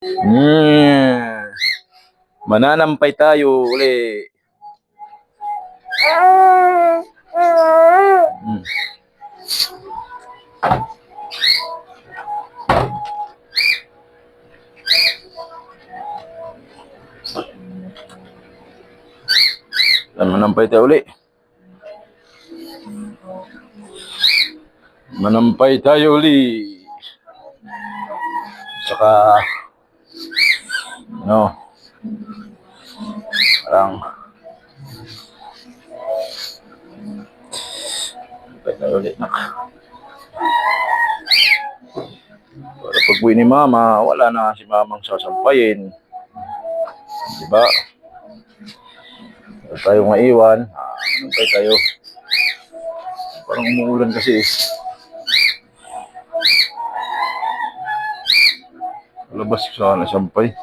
Hmm. Mananampay tayo uli. Hmm. Manampay tayo uli. Manampay tayo uli. Saka no. Parang manampay tayo uli. Para pag uwi ni mama, wala na si mamang sasampayin. Diba? Wala tayo maiwan. Manampay tayo. Parang umuulan kasi. Labas sana sampay.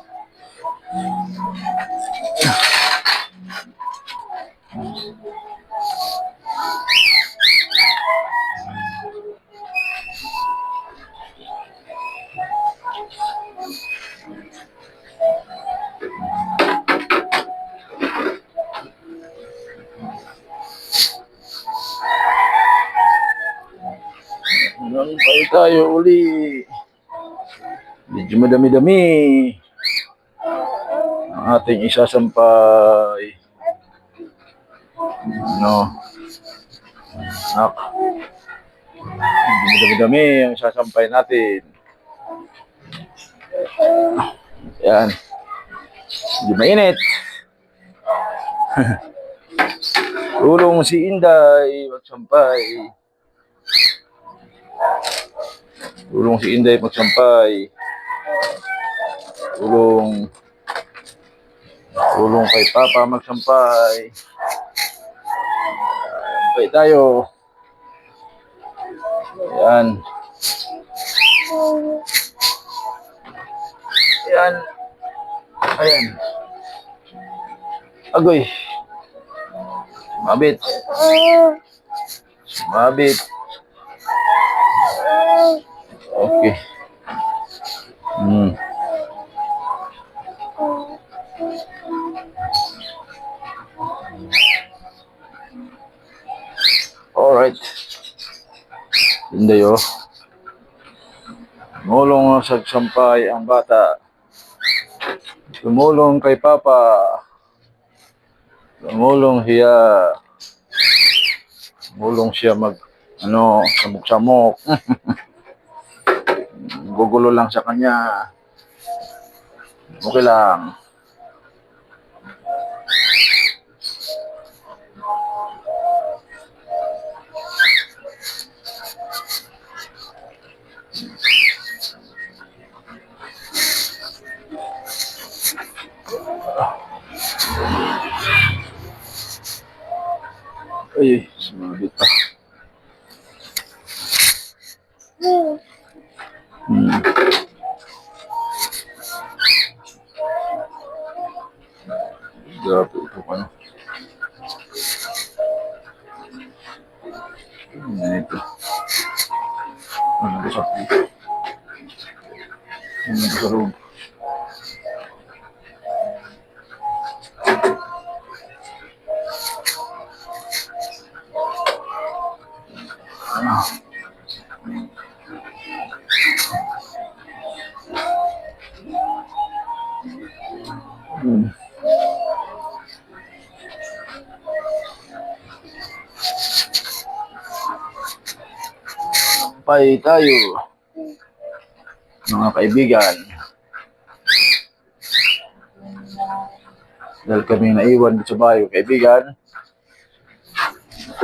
Manampay tayo uli. Medyo madami-dami ang ating isasampay. No. Nak. Medyo madami-dami ang isasampay natin. Yan. Medyo mainit. Tulong si Inday magsampay. Tulong si Inday magsampay. Tulong kay Papa magsampay. Sampay tayo. Ayan. Ayan. Ayan. Agoy. Sumabit. Sumabit. Okay. Alright. Hindi oh. Tumulong sa sampay ang bata. Tumulong kay Papa. Tumulong siya mag samok-samok. Gugulo lang sa kanya. Okay lang. Ay, sumabit pa. Grabe ito pa no. Ganito. Ano sa dito? Ano sa loob? Sampay tayo, mga kaibigan. Dahil kami naiwan dito sa bayo, kaibigan.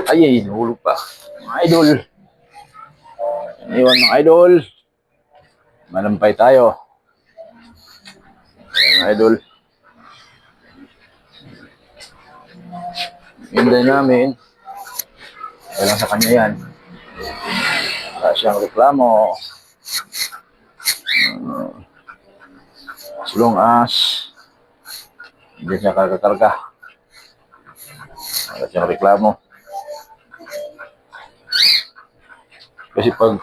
Ay, nahulog pa. Mga idol. Naiwan mga idol. Manampay tayo. Mga idol. Hinday namin. Kailang sa kanya yan. Wala siyang reklamo. As long as hindi siya karga-karga. Wala siyang reklamo. Kasi pag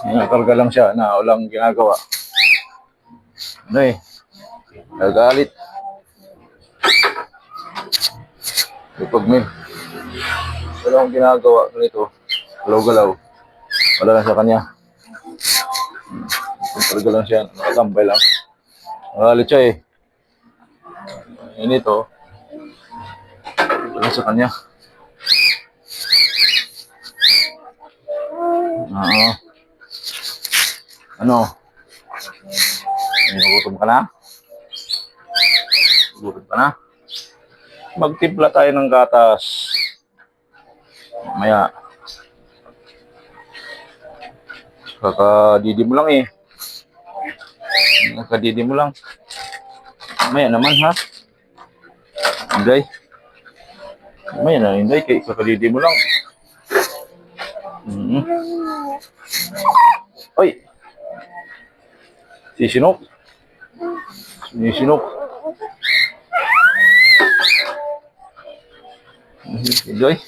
nakakarga lang siya na walang ginagawa, Ano eh, nagalit. Kapag may wala akong ginagawa ganito, galaw-galaw, wala lang sa kanya. Talaga lang siya, nakatambay lang. Nagalit siya eh. Init oh. Wala lang sa kanya. Oo. Ano? Nagutom ka na? Nagutom ka na? Magtimpla tayo ng gatas. Maya. Kakadidi mo lang eh. Kakadidi mo lang. Maya naman ha. Inday. Maya na Inday. Kakadidi mo lang. Oy. Sisinok. Sisinok. Inday.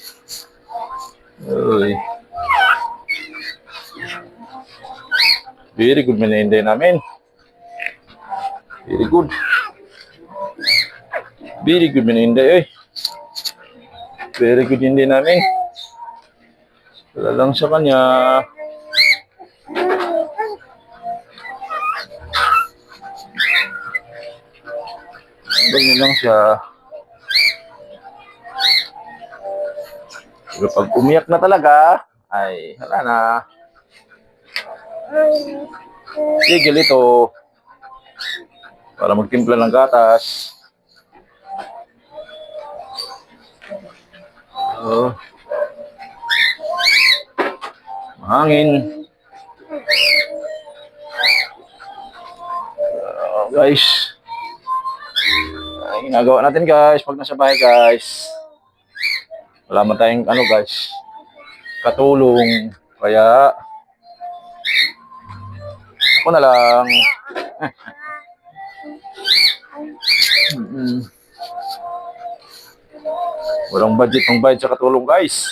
Oy. Very good man Inday namin. Very good. Very good man Inday eh. Very good Inday namin. Wala lang sa kanya. Ganyan lang siya. Pero pag umiyak na talaga, ay wala na. Tigil ito. Para magtimpla ng gatas. Oh. Mahangin. Guys. Ay, ginagawa natin guys pag nasa bahay guys. Wala man tayong ano guys. Katulong. Kaya ako na lang. Walang budget ng bayad sa katulong guys.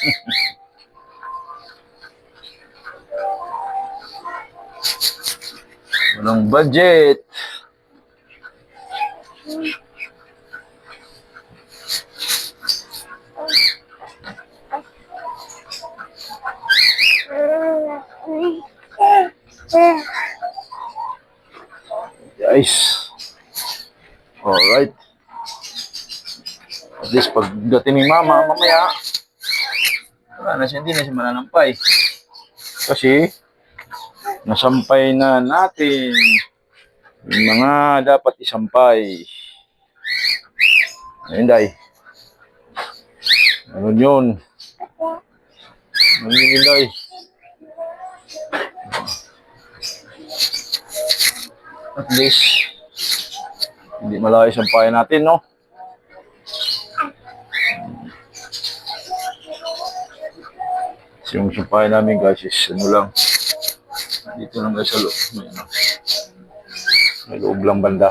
Walang budget. Guys. Alright. At least pagdating ni mama, mamaya, wala na siya, hindi na siya mananampay. Kasi, nasampay na natin yung mga dapat isampay. Ayun, day. Ano yun? Ano yun, day? At least, hindi malayo sampayan natin, no? Yung sampayan namin, guys, is ano lang. Dito lang guys sa loob. May loob lang banda.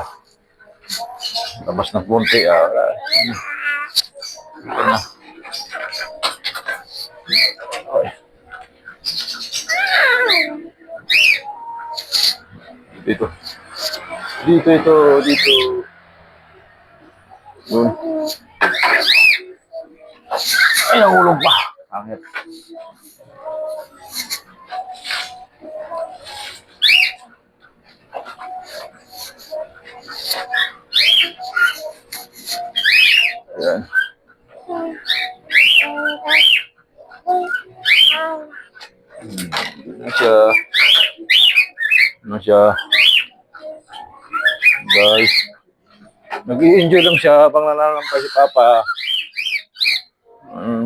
Labas ng punti, wala. Ito na. Okay. Dito. Dito. Yun. Ay, nahulog pa. Angit. Ayan. Ano siya. Guys. Nag-i-enjoy lang siya habang nananampay si Papa.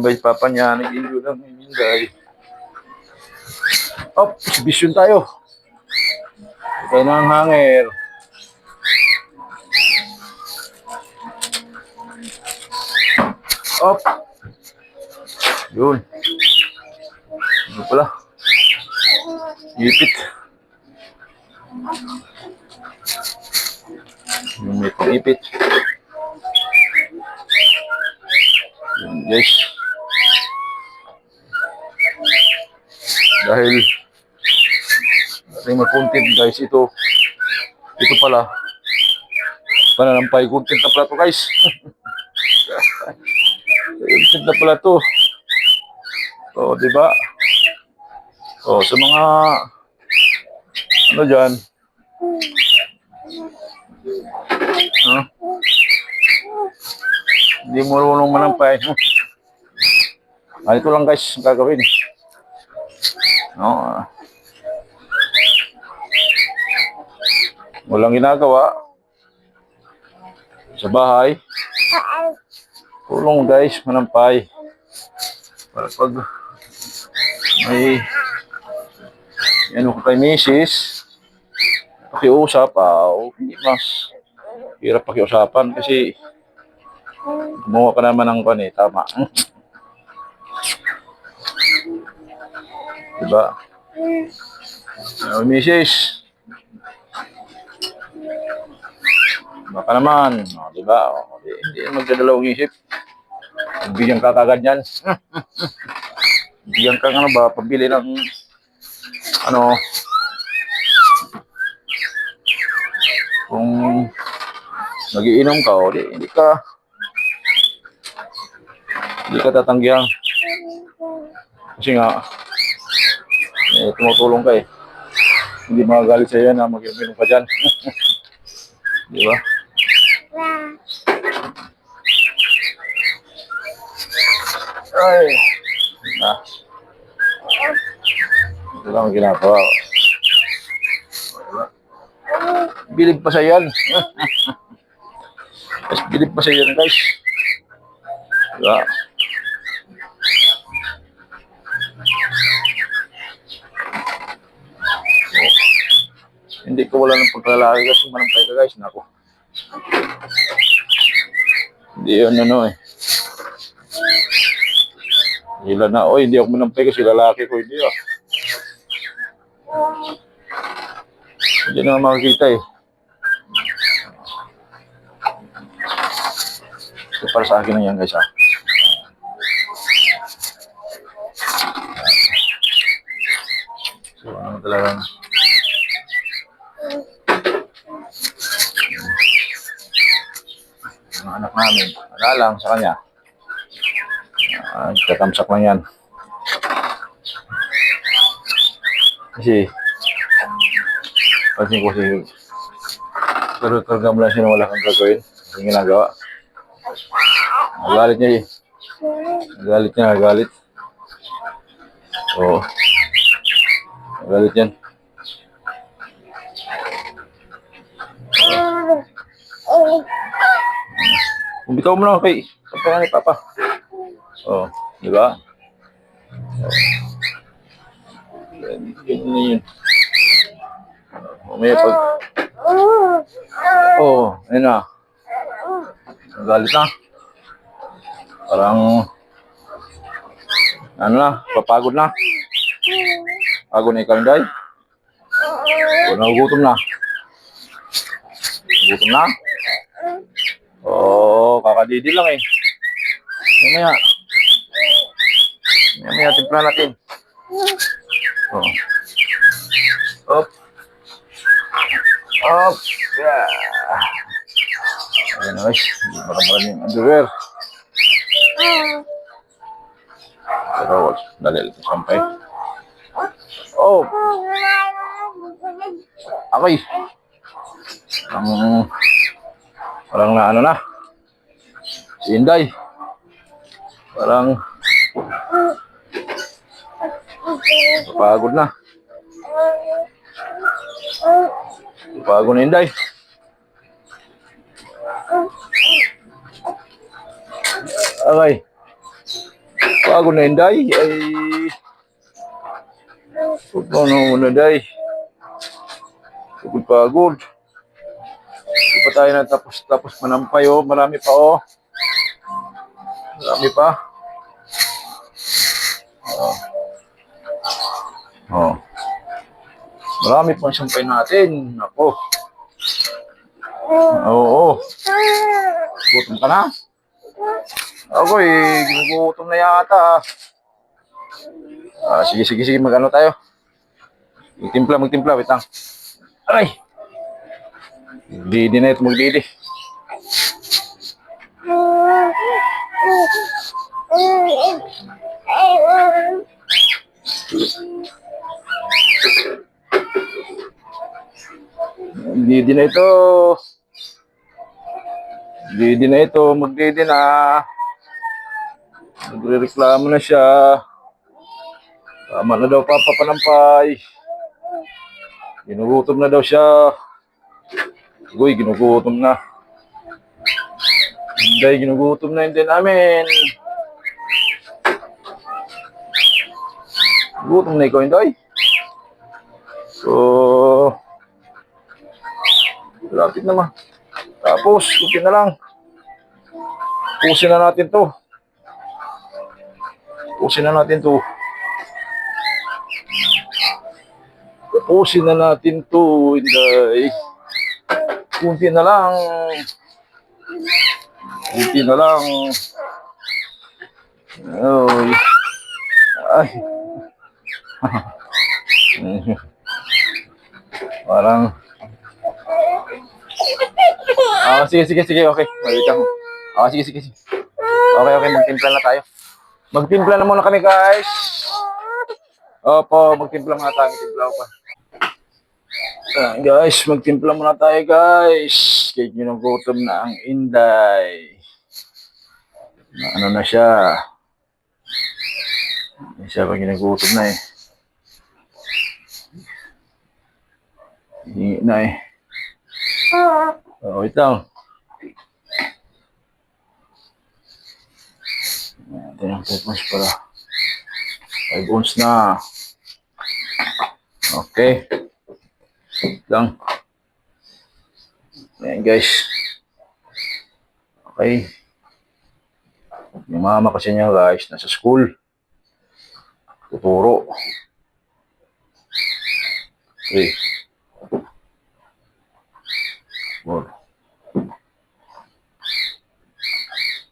Ba si Papa niya, nag-i-enjoy lang yung guys. Op, exhibition tayo. Tayo ng hanger. Op. Yun. Ano pala? Ipit. Yung may pang-ipit. Yun guys. Dahil ating mapuntid guys ito. Ito pala. Pananampay, content na pala to guys. Content na pala to. O, diba? O, sa mga ano dyan, hindi mo marunong manampay. Ito lang guys, ang gagawin. No, walang ginagawa sa bahay. Tulong guys, manampay. Para pag may ano ka kay misis, pakiusap, hindi mas hirap pakiusapan kasi gumawa ka naman ng pan tama. Diba? Misis, baka naman, diba? Hindi magdadalawang isip. Bigyan ka kagad yan. Bigyan ka ano ba, pambili ng ano, kung nagiinom ka o hindi ka tatanggihan. Kasi nga, tumutulong ka eh. Hindi magagalit sa iyo na mag-inom ka dyan. Di ba? Ay. Ito lang ang ginagawa. Bilib pa sa yan. Mas bilib pa sa yan guys. Diba? Hindi ko wala ng paglalaki kasi manampay ka guys. Nako. Hindi yun ano eh. Hila na. Oy, hindi ako manampay kasi lalaki ko. Hindi ah. Hindi na makikita eh. So, para sa akin na yan guys ah. So ano talagang mga anak namin. Wala lang sa kanya. Katamsak lang yan. Kasi pansin ko si pero talaga mo lang siya wala kang gagawin. Yung ginagawa. Nagalit niya eh. Nagalit. Oo. Nagalit yan. Bitaw mo lang kay kapag ni Papa. Oh, di ba? Yun. May pag ayun na. Nagalit na. Parang ano na, papagod na. Pagod na ikaw, Day. Nagugutom na. Nagutom na? Kakadidi lang eh. Mamaya timpla natin. Up. Yeah. Ayan guys. Marami yung underwear. Pero dali ito sampay. Okay. Parang na ano na. Si Inday. Parang pagod na. Pagod na Inday. Okay. Pagod na Inday. Ano na Inday. Pagod. Hindi pa tayo na tapos manampay oh. Marami pa oh. Marami pa. Marami pang sampay natin. Ako. Oo. Gutom ka na? Ako ginugutom na yata. Sige. Mag-ano tayo? Magtimpla. Wait lang. Aray! Magdidi na ito. Hindi din na ito. Hindi din na ito. Magdidi na. Nagre-reklamo na siya. Tama na daw papapanampay. Ginugutom na daw siya. Uy, ginugutom na. Hindi, ginugutom na hindi namin. Gutom na ikaw, Inday. So, lapit naman. Tapos, kunti na lang. Pusin na natin to. Pusin na natin to. Pusin na natin to, Inday. Kunti na lang. Kunti na lang. Ay. Ay. Parang sige, okay. Wait lang. Sige. Okay, magtimpla na tayo. Magtimpla na muna kami, guys. Opo, magtimpla muna tayo. Guys, magtimpla muna tayo, guys. Kaya ginugutom na ang Inday. Ano na siya? Siya pa ginugutom na eh. Hingi na eh. Wait lang. Ito yung toothbrush para 5 ounce na. Okay. Wait lang. Ayan guys. Okay. Yung mama kasi niya guys, nasa school. Tuturo. Okay. Good.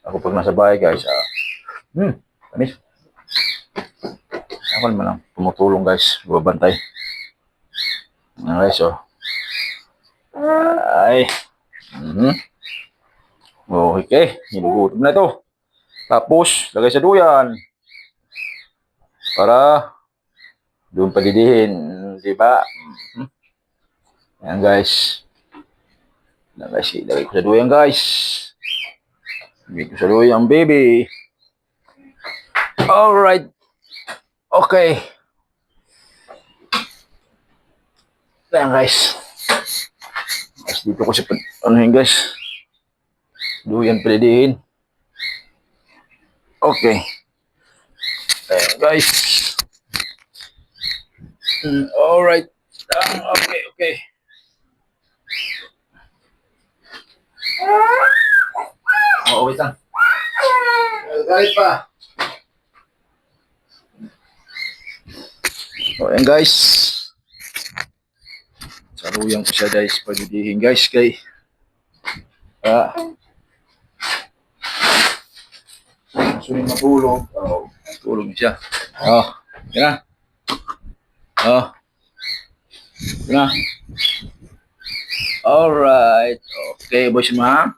Ako pag nasa bahay guys, tamis. Ako naman lang, tumutulong guys, babantay. Guys, Ay. Okay, hinugutom na ito. Tapos, lagay sa duyan. Para doon padidihin, di ba? Ayan guys. Lagay ko sa duyan guys. Lagay ko sa duyan, baby. Alright. Okay. Ayan guys. Dito ko sa ano yun guys. Duyan palidihin. Okay. Ayan guys. Alright. Okay. Wait lang. Galit pa. Ayan guys. Saruyan ko siya guys. Palidihin guys kay sulit matulog. Tulog siya. Yan na. Yan na. Alright. Okay, boss mo ha.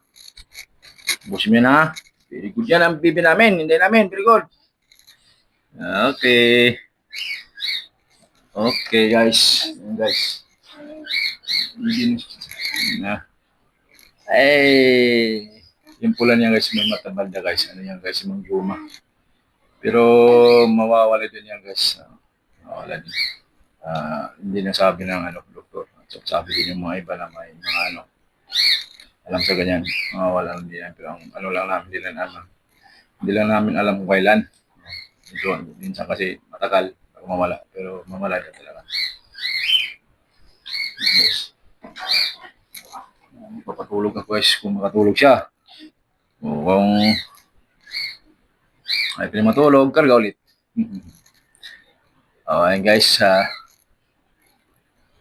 Boss mo na. Very good yan ang bibi namin. Hindi namin. Very good. Okay. Okay guys. Yan guys. Yung pula niya guys, may matabal na guys. Ano yan guys, yung guma. Pero mawawala din yan guys. Mawawala din. Hindi na sabi ng doktor. So, sabi din yung mga iba na may mga alam sa ganyan. Mawawala lang din yan. Pero ano lang namin, hindi lang namin alam kung kailan. Ito, minsan kasi matagal bago mawala. Pero mawala na talaga. Yes. Papatulog ako guys kung makatulog siya. Kung ay pwede matulog, karga ulit. Ayan guys.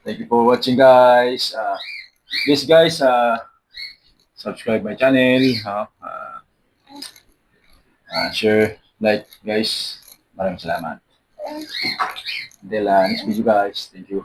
Thank you for watching guys. Please guys, subscribe my channel. Share, like guys. Maraming salamat. Until next video guys. Thank you.